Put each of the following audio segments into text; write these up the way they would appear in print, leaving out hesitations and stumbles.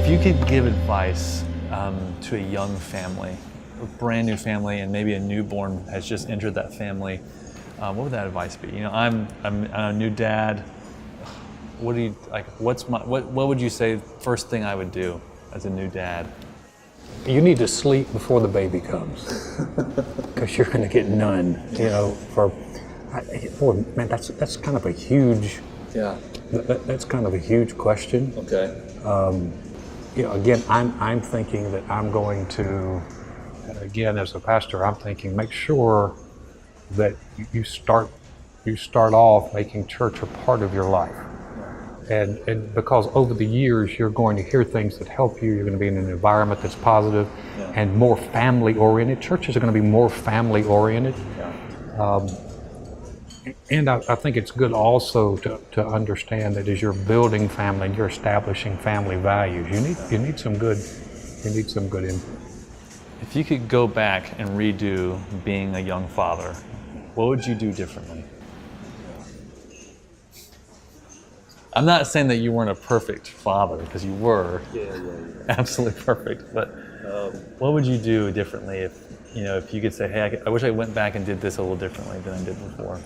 If you could give advice to a young family, a brand new family, and maybe a newborn has just entered that family, what would that advice be? You know, I'm a new dad. What do you like? What would you say first thing I would do as a new dad? You need to sleep before the baby comes, because you're going to get none. You know, boy, man, that's kind of a huge. Yeah. That's kind of a huge question. Okay. You know, again, I'm thinking that I'm going to, again, as a pastor, I'm thinking make sure that you start off making church a part of your life. And because over the years, you're going to hear things that help you. You're going to be in an environment that's positive and more family-oriented. Churches are going to be more family-oriented. And I think it's good also to understand that as you're building family and you're establishing family values, you need some good input. If you could go back and redo being a young father, what would you do differently? I'm not saying that you weren't a perfect father, because you were. Yeah. Absolutely perfect. But what would you do differently if you could say, hey, I wish I went back and did this a little differently than I did before?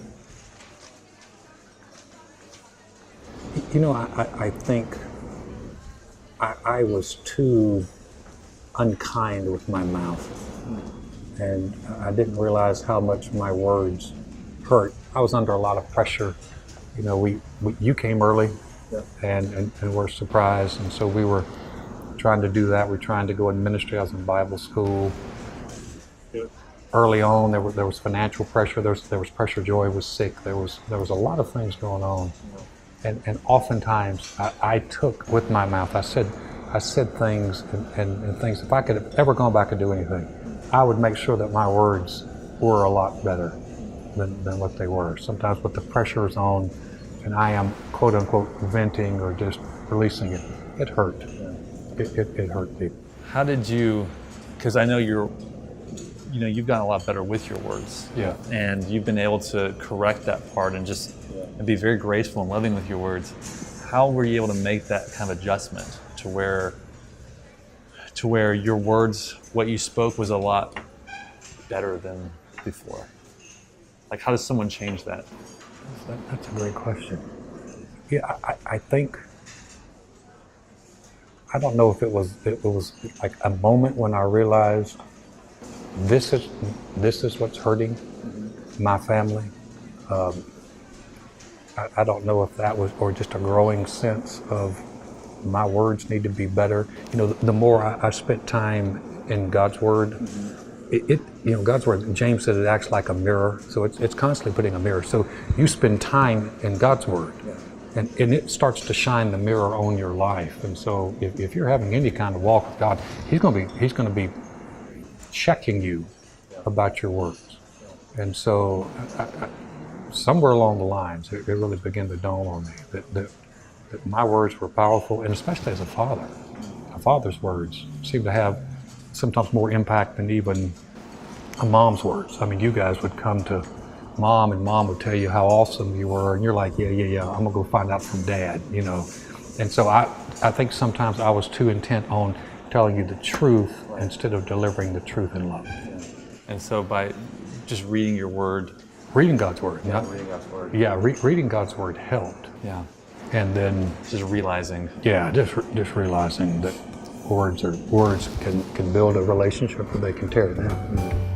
You know, I think I was too unkind with my mouth, and I didn't realize how much my words hurt. I was under a lot of pressure. You know, you came early, and we're surprised, and so we were trying to do that. We're trying to go in ministry. I was in Bible school. Early on, there was financial pressure. There was pressure. Joy was sick. There was a lot of things going on, and oftentimes I took with my mouth. I said things and things. If I could have ever gone back and do anything, I would make sure that my words were a lot better than what they were. Sometimes with the pressure is on, and I am quote unquote venting or just releasing it, it hurt. It hurt people. How did you? Because I know you've gotten a lot better with your words. Yeah. And you've been able to correct that part and just and be very graceful and loving with your words. How were you able to make that kind of adjustment to where your words, what you spoke, was a lot better than before? Like, how does someone change that? That's a great question. Yeah, I think, I don't know if it was like a moment when I realized this is what's hurting my family. I don't know if that was, or just a growing sense of my words need to be better. You know, the more I spent time in God's Word, God's Word, James said it acts like a mirror, so it's constantly putting a mirror. So you spend time in God's Word, and it starts to shine the mirror on your life. And so if you're having any kind of walk with God, He's going to be checking you about your words. And so somewhere along the lines, it really began to dawn on me that my words were powerful, and especially as a father. A father's words seem to have sometimes more impact than even a mom's words. I mean, you guys would come to mom, and mom would tell you how awesome you were, and you're like, yeah, I'm gonna go find out from dad, you know. And so I think sometimes I was too intent on telling you the truth instead of delivering the truth in love. And so by just reading your word, reading God's Word. Reading God's Word. Yeah, reading God's Word helped. Yeah. And then just realizing. Yeah, just realizing that words can build a relationship, or they can tear it down.